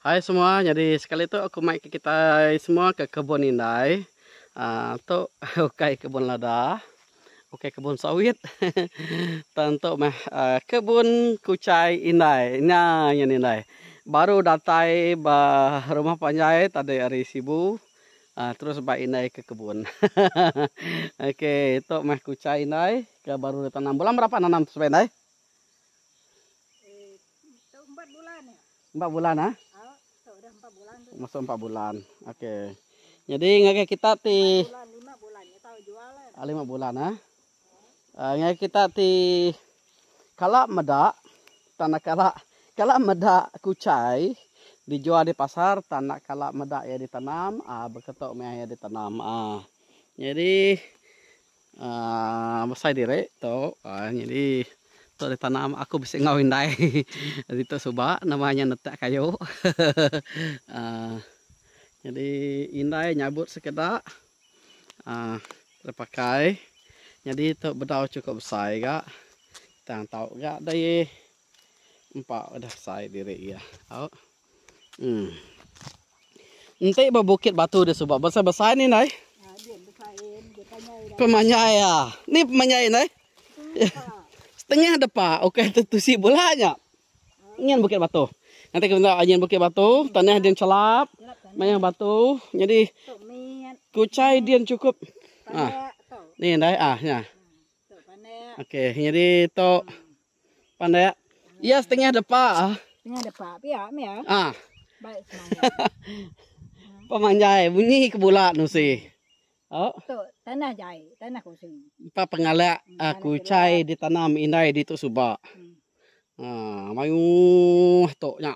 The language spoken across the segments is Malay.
Hai semua, jadi sekali itu aku main kita semua ke kebun Indai. Tu oke kebun lada, oke kebun sawit. Tentu mah kebun kucai Indai. Nah, yang Indai. Baru datai ba rumah panjai tadi hari Sibu. Terus ba Indai ke kebun. Oke, itu mah kucai Indai. Ke baru ditanam. Bulan berapa nanam sebenarnya? 4 bulan ya. 4 bulan ah? Udah 4 bulan tuh. Masuk 4 bulan. Oke. Jadi ngake kita ti 5 bulan ya tahu jualan. 5 bulan ah. Ngake kita ti kala meda tanah kala meda kucai dijual di pasar, tanah kala meda ya ditanam, beketok meh ya ditanam. Jadi masai dire to. Jadi to ditanam aku bisa ngawin dai. Jadi to coba namanya netak kayu. Jadi Indai nyabut sekedar terpakai. Jadi itu bedau cukup besar gak. Tang tahu gak dari 4 udah besar diri ya. Nanti bukit batu dia sebab besar-besar ni Nai. Dia besain, dia tanya Pemanyai ya. Ni pemanyai Nai. Setengah depan. Okey tu si bolanya. Ingin bukit batu. Nanti kita angin bukit batu, tanah dia celap. Banyak batu, jadi kucai dia cukup. Ni Ndai ya. Oke, jadi to pandai. Iya setengah depa. Setengah depa, ya. Baik semangat. Pemanjai bunyi kebulat nusi. Oh. Tuh, tanah jai, tanah kosong. Pa pengalak kucai ditanam Indai di tu subak. Mayu toknya.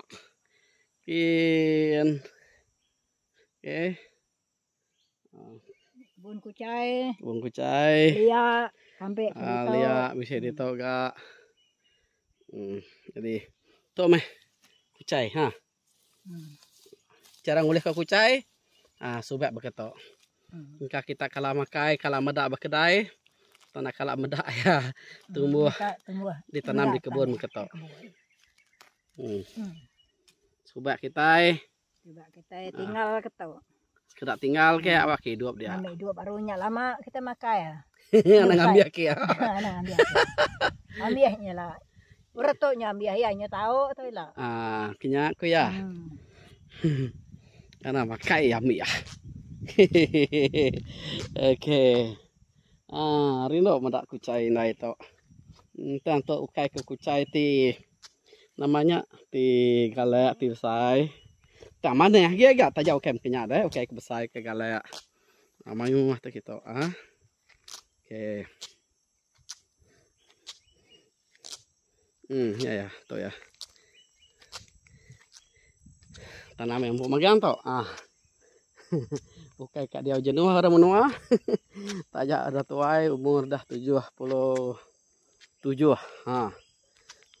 Pin. Oke. Kebun kucai. Kebun kucai. Lia sampai Lia bisa ditok gak. Jadi tu meh kucai ha. Cara ngulih ke kucai. Subak beketok. Jika kita kalah makai, kalah medak berkedai, tanah kalah medak ya tumbuh ditanam di kebun beketok. Subak kita. Subak kita tinggal ketok. Sekedar tinggal ke awak hidup dia. Ambil hidup barunya lama kita makai ya. Anak ngambil ke ya. Anak ngambil. Ambilnya lah. Uratnya ambil hanya tahu tu lah. Kenya aku ya. Karena makai ya mi ya. Oke. Rino medak kucai na itu. Tentu ukai ke kucai ti namanya ti galak ti besai. Tak mana ya dia gak tajau kem kenya deh. Ukai ke besai ke galak. Mayu mah tu kita. Oke. Ya tu ya. Tanam yang bumagan tu. Ukai kat dia jenuh ada menua. Tajak ada tuai umur dah 77.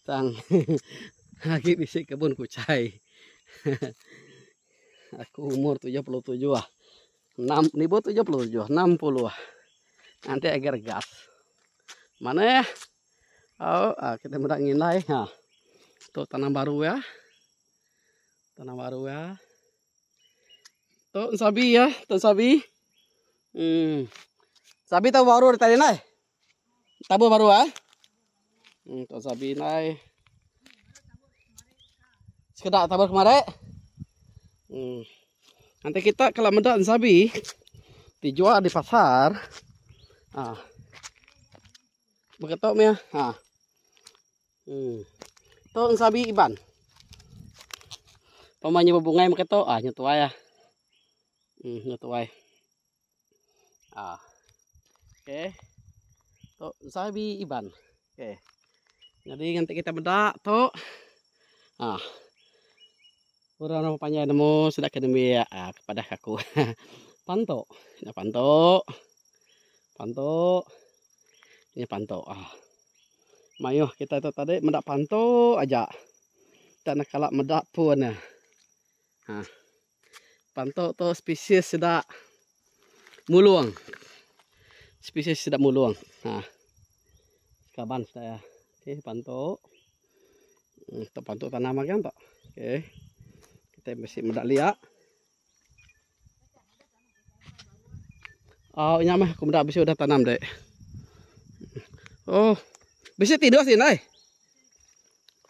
Tang lagi bisik kebun kucai. Aku umur 77 nibo 77, 60 Nanti agar gas. Mana ya? Kita mudah ngilai Tuh tanam baru ya. Tanam baru ya. Tuh sabi ya, tuh sabi. Sabi tahu baru tadi nai. Tabu baru tuh sabi nai. Sekedar tabur kemarin. Nanti kita kalau medak sabi dijual di pasar. Beketok ya. Tuh sabi iban. Pemanya berbungai beketok nyetuai ya. Nyetuai. Oke. Tuh sabi iban. Oke. Jadi nanti kita bedak tuh. Orang nama panjang nemu sudah kedemi kepada aku. Panto. Ini panto. Panto. Ini panto. Mayu kita itu tadi mendak panto aja. Tanah kalak medak pun. Panto tu spesies sudah muluang. Spesies sudah muluang. Kaban saya. Oke, panto. Itu panto tanam kan tak? Oke. kita masih muda liak. Oh, ini mah aku muda bisa udah tanam deh. Oh, bisa tidur sih, Nay.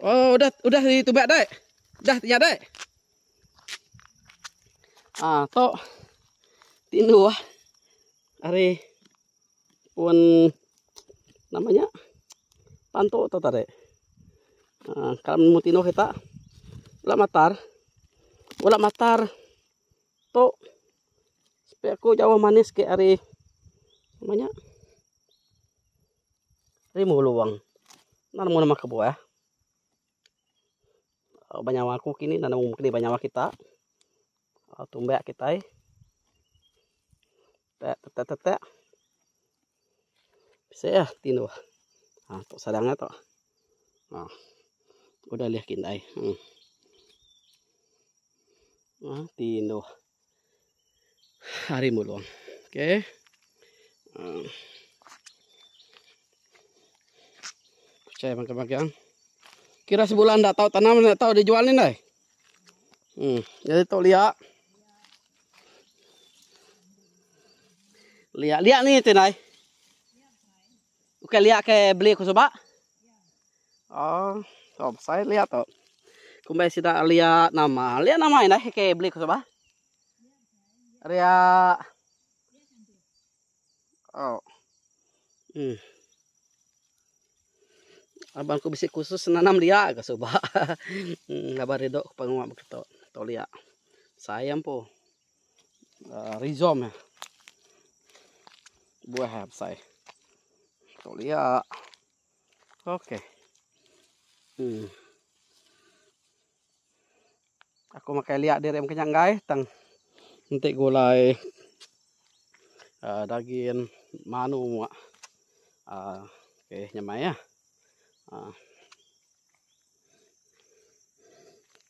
Oh, udah ditubak deh. Udah ya deh. Ah, to tinu wah. Hari pun namanya panto to tadi. Kalau mau tino kita wala matar to supaya aku Jawa manis ke hari namanya rimu luang nan mau nama kebu ya banyak aku kini nanam mungkin banyak kita tumbek kita tek bisa ya tino tuh sadangnya tuh udah lihat kintai tino hari muluang oke percaya makan kira sebulan ndak tahu tanam ndak tahu dijualin deh jadi tuh lihat nih tinai oke lihat ke beli aku coba oh saya lihat tuh kumbai sida lihat nama ini ke beli aku coba Ria oh abangku bisa khusus nanam dia agak coba kabar itu penguat begitu tuh lihat sayang po rizom ya buah saya tuh lihat oke aku makai lihat di rem kenyang guys tang nanti gulai daging manu oke nyamai ya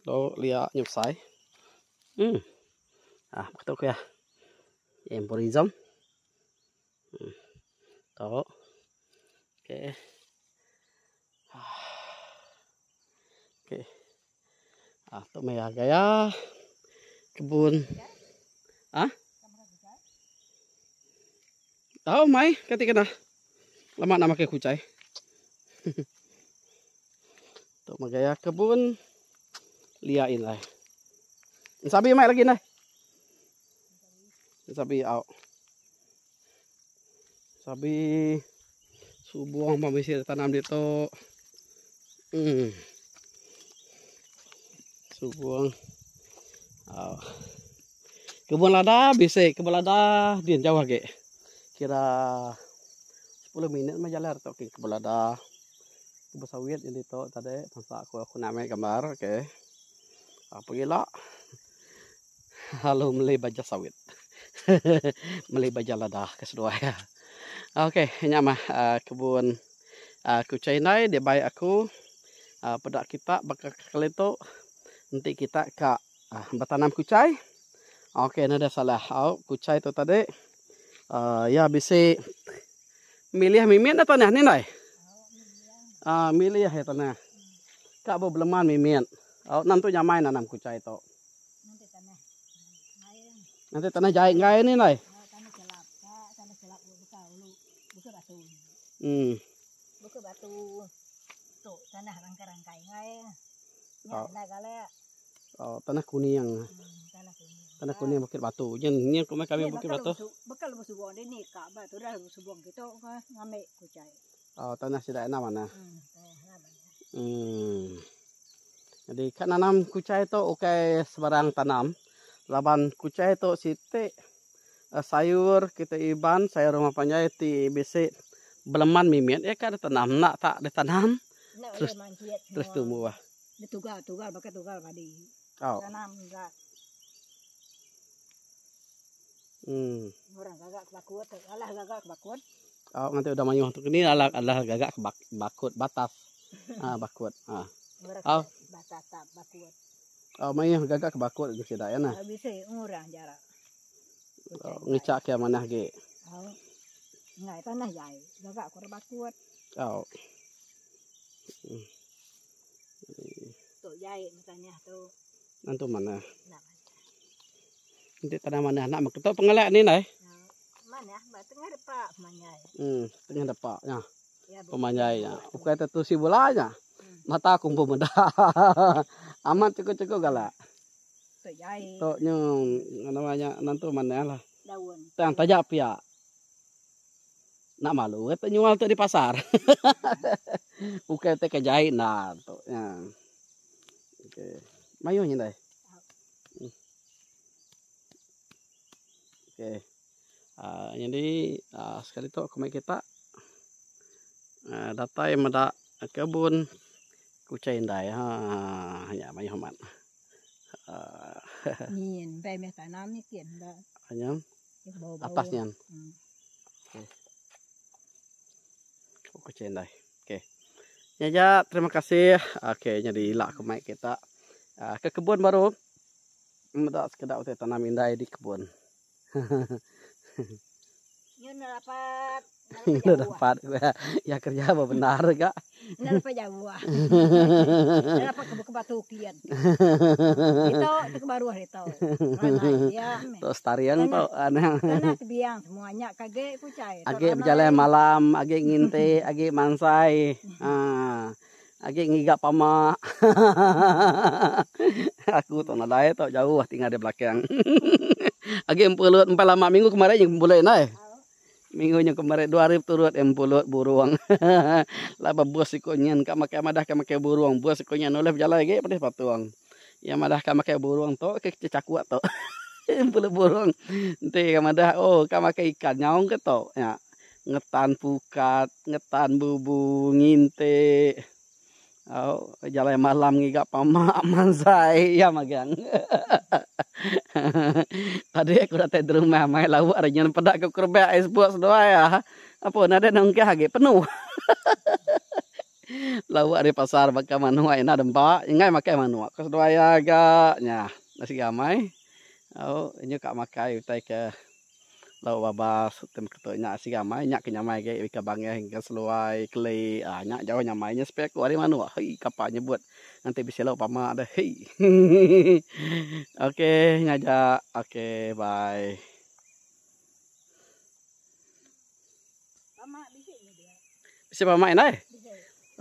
lo lihat nyusai betul ya emporizom tuh oke tuh maya gaya kebun tahu mai ketika lama nama ke kucai tuh magaya kebun liain lah sabi mai lagi nih sabi sabi subuang pamisir tanam dito subuang kebun lada bisa kebun lada di Jawa ge kira 10 menit mah jalan tuh kebun lada kebun sawit ini tuh tadi bangsa aku namanya gambar oke apa gila halo beli baja sawit beli baja lada kesedua ya oke nyama kebun kucai nai dia baik aku pada kita bakal kali itu nanti kita ke bertanam kucai oke ini ada salah kucai itu tadi ya bisa milih mimin atau nih nai milih ya tanah kak bo beleman mimin nanti nyamai nanam kucai itu nanti tanah jahit nggak ini nai buku batu tuh tanah rangkai-rangkai tanah kuning tanah kuning bukit batu ini kami bukit batu bekal subuang ini kak batu dah subuang gitu ngambil kucai tanah tidak enak mana jadi kan nanam kucai itu oke sebarang tanam laban kucai itu siti sayur kita iban sayur rumah panjai ti besi beleman mimin ya kan tanam nak tak ditanam terus tumbuh tugal pakai tugal padi tanam enggak orang gagak bakut alah gagak bakut nanti udah manyuh untuk ini alah gagak bakut batas bakut batas bakut manyuh gagak bakut itu tidak ya nah bisa orang jarak ngicak ke mana ge nggak tanah jai gagak kurang bakut tuh jai misalnya tuh nanti mana Nanti tanaman anak mak ketok pengelak ni nai. Mana ba tengah depak manyai. Tengah dapaknya. Ya Pemanyainya. Oke tu si bolanya. Mata aku pemeda. Amat cukup-cukup galak. tu jai Tok nyung namanya nantu mana lah. daun. Tang tajak pia. Nak malu tu nyual tu di pasar. Oke teh kejahit nah tu ya. Oke. Mayunya dai. Oke. Jadi sekali tu kemai kita datai meda kebun kucai indai ya mai homat. Nien pe me tanam ni kian dah. Hanya Bau-bau. atasnya. Kucai indai. Oke. Ya terima kasih. Oke jadi lah kemai kita ke kebun baru. Meda sekedar untuk tanam indai di kebun. Nyun dapat. Udah dapat ya kerja apa benar gak? Nal pa Jawa. Dapat kebatu kian. Itu kebaruah itu. Ya. Terus tarian tuh aneh. Karena biang semuanya kage kucai. Age berjalan malam, age nginte, age mansai. Age ngigap pama. Aku tuh nadai tuh jauh tinggal di belakang. Age empulut 4 lama minggu kemarin yang boleh naik. Minggunya kemarin 2 hari turut empulut buruang. Laba bos ikonyan ka makai madah ka makai buruang. Bos ikonyan oleh berjalan lagi pada patuang. Ya madah ka makai buruang to ke cakua to. Empulut buruang. Ente ka madah ka makai ikan nyaung ke to. Ya. Ngetan pukat, ngetan bubu, nginte. Jalan malam ngigap pamak mansai ya magang. Tadi aku datang di rumah mai lauk ada nyen pedak ke kerbek ais buat doa ya. Apa nade nongke hage penuh. Lauk di pasar bakal manua ina dempak, ingai makai manua. Kos doa ya agaknya nasi gamai. Inyo kak makai utai ke lauk babas tem ketonya nasi gamai nyak ke nyamai ke ika bange hingga seluai keli. Nyak jauh nyamainya spek ku hari manua. Hei kapaknya buat nanti bisa lauk pamak dah. Hei. Oke, ngajak. Oke, bye. Pamak di sini dia. Bisa pamak ini?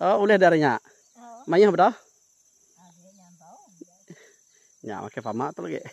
Oh, boleh darinya. Mainnya berapa? Ya, pakai pamak tu lagi.